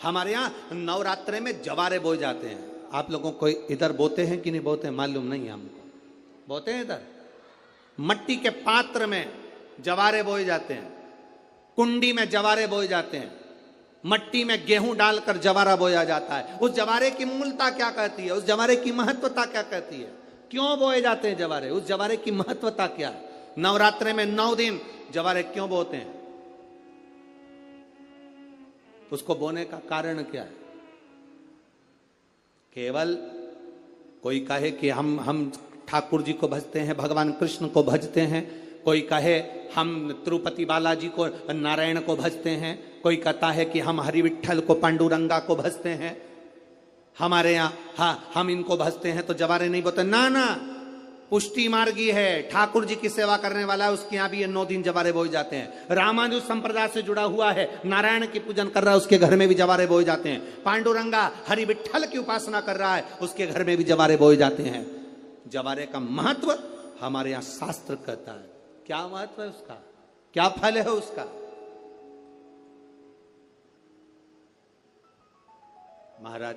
हमारे यहाँ नवरात्रे में जवारे बोए जाते हैं। आप लोगों को इधर बोते हैं कि नहीं बोते मालूम नहीं हमको। बोते हैं इधर मट्टी के पात्र में जवारे बोए जाते हैं, कुंडी में जवारे बोए जाते हैं, मट्टी में गेहूं डालकर जवारा बोया जाता है। उस जवारे की मूलता क्या कहती है, उस जवारे की महत्वता क्या कहती है, क्यों बोए जाते हैं जवारे, उस जवारे की महत्वता क्या है। नवरात्रे में 9 दिन जवारे क्यों बोते हैं, उसको बोने का कारण क्या है। केवल कोई कहे कि हम ठाकुर जी को भजते हैं, भगवान कृष्ण को भजते हैं, कोई कहे हम तिरुपति बालाजी को नारायण को भजते हैं, कोई कहता है कि हम हरि विठ्ठल को पांडुरंगा को भजते हैं, हमारे यहाँ हाँ हम इनको भजते हैं तो जवारे नहीं बोते। ना ना, पुष्टि मार्गी है, ठाकुर जी की सेवा करने वाला है, उसके यहाँ भी ये 9 दिन जवारे बोए जाते हैं। रामानुज संप्रदाय से जुड़ा हुआ है, नारायण की पूजन कर रहा है, उसके घर में भी जवारे बोए जाते हैं। पांडुरंगा हरि विठ्ठल की उपासना कर रहा है, उसके घर में भी जवारे बोए जाते हैं। जवारे का महत्व हमारे यहाँ शास्त्र कहता है। क्या महत्व है उसका, क्या फल है उसका। महाराज,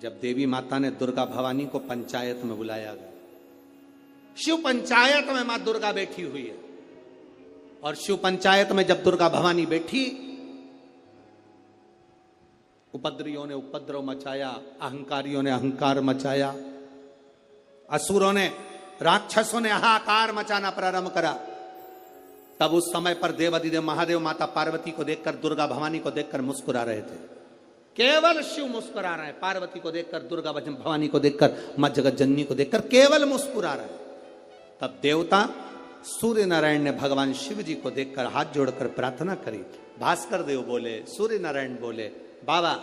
जब देवी माता ने दुर्गा भवानी को पंचायत में बुलाया गया, शिव पंचायत में मां दुर्गा बैठी हुई है, और शिव पंचायत में जब दुर्गा भवानी बैठी, उपद्रवियों ने उपद्रव मचाया, अहंकारियों ने अहंकार मचाया, असुरों ने राक्षसों ने हाहाकार मचाना प्रारंभ करा। तब उस समय पर देवाधिदेव महादेव माता पार्वती को देखकर, दुर्गा भवानी को देखकर मुस्कुरा रहे थे। केवल शिव मुस्कुरा रहे हैं, पार्वती को देखकर, दुर्गा भवानी को देखकर, मां जगत जननी को देखकर केवल मुस्कुरा रहे हैं। तब देवता सूर्य नारायण ने भगवान शिव जी को देखकर हाथ जोड़कर प्रार्थना करी। भास्कर देव बोले, सूर्य नारायण बोले, बाबा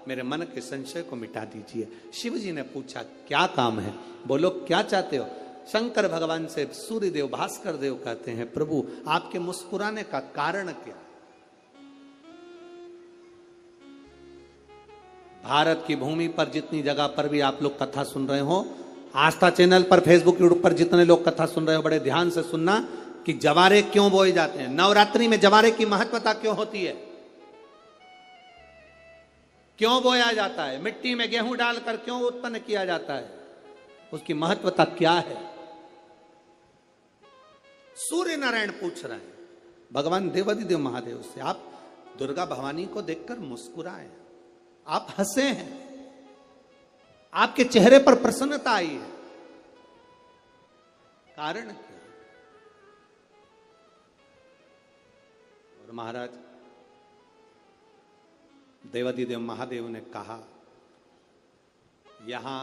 मेरे मन के संशय को मिटा दीजिए। शिव जी ने पूछा क्या काम है, बोलो क्या चाहते हो। शंकर भगवान से सूर्य देव भास्कर देव कहते हैं, प्रभु आपके मुस्कुराने का कारण क्या। भारत की भूमि पर जितनी जगह पर भी आप लोग कथा सुन रहे हो, आस्था चैनल पर, फेसबुक यूट्यूब पर जितने लोग कथा सुन रहे हो, बड़े ध्यान से सुनना कि जवारे क्यों बोए जाते हैं, नवरात्रि में जवारे की महत्वता क्यों होती है, क्यों बोया जाता है, मिट्टी में गेहूं डालकर क्यों उत्पन्न किया जाता है, उसकी महत्वता क्या है। सूर्य नारायण पूछ रहे हैं भगवान देवाधिदेव महादेव से, आप दुर्गा भवानी को देखकर मुस्कुराए, आप हंसे हैं, आपके चेहरे पर प्रसन्नता आई है, कारण क्या। और महाराज देवाधिदेव महादेव ने कहा, यहां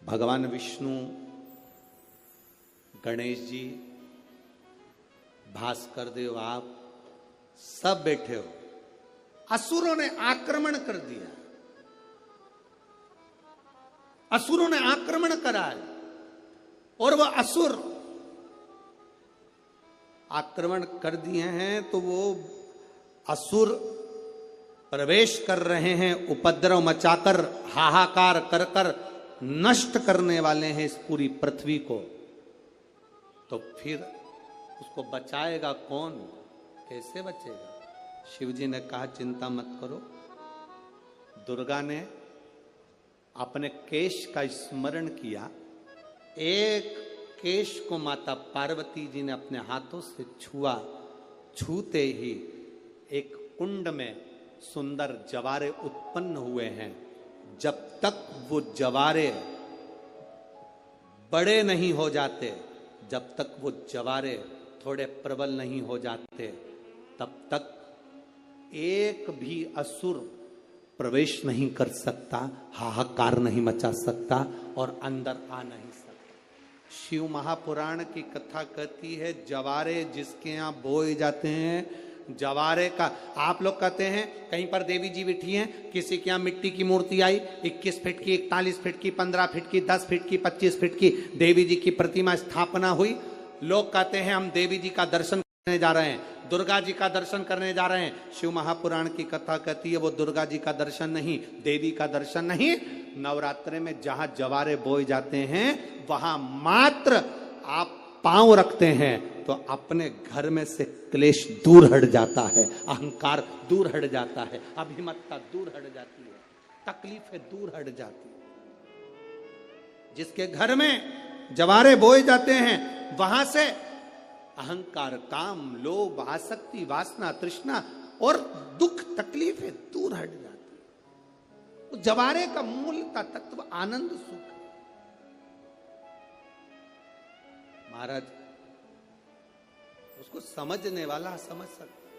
भगवान विष्णु, गणेश जी, भास्कर देव, आप सब बैठे हो। असुरों ने आक्रमण कर दिया, असुरों ने आक्रमण करा है, और वह असुर आक्रमण कर दिए हैं तो वो असुर प्रवेश कर रहे हैं, उपद्रव मचाकर, हाहाकार कर कर नष्ट करने वाले हैं इस पूरी पृथ्वी को। तो फिर उसको बचाएगा कौन, कैसे बचेगा। शिव जी ने कहा चिंता मत करो। दुर्गा ने अपने केश का स्मरण किया, एक केश को माता पार्वती जी ने अपने हाथों से छुआ, छूते ही एक कुंड में सुंदर जवारे उत्पन्न हुए हैं। जब तक वो जवारे बड़े नहीं हो जाते, जब तक वो जवारे थोड़े प्रबल नहीं हो जाते, तब तक एक भी असुर प्रवेश नहीं कर सकता, हाहाकार नहीं मचा सकता और अंदर आ नहीं सकता। शिव महापुराण की कथा कहती है, जवारे जिसके यहाँ बोए जाते हैं, जवारे का, आप लोग कहते हैं कहीं पर देवी जी बैठी हैं, किसी के यहाँ मिट्टी की मूर्ति आई, 21 फीट की, 41 फीट की, 15 फीट की, 10 फीट की, 25 फीट की देवी जी की प्रतिमा स्थापना हुई। लोग कहते हैं हम देवी जी का दर्शन करने जा रहे हैं, दुर्गा जी का दर्शन करने जा रहे हैं। शिव महापुराण की कथा कहती है वो दुर्गा जी का दर्शन नहीं, देवी का दर्शन नहीं। नवरात्रे में जहां जवारे बोए जाते हैं वहां मात्र आप पांव रखते हैं तो अपने घर में से क्लेश दूर हट जाता है, अहंकार दूर हट जाता है, अभिमतता दूर हट जाती है, तकलीफें दूर हट जाती है। जिसके घर में जवारे बोए जाते हैं वहां से अहंकार, काम, लोभ, आसक्ति, वासना, तृष्णा और दुख, तकलीफें दूर हट जाती है। उस जवारे का मूल का तत्व आनंद, सुख है। महाराज उसको समझने वाला समझ सकता,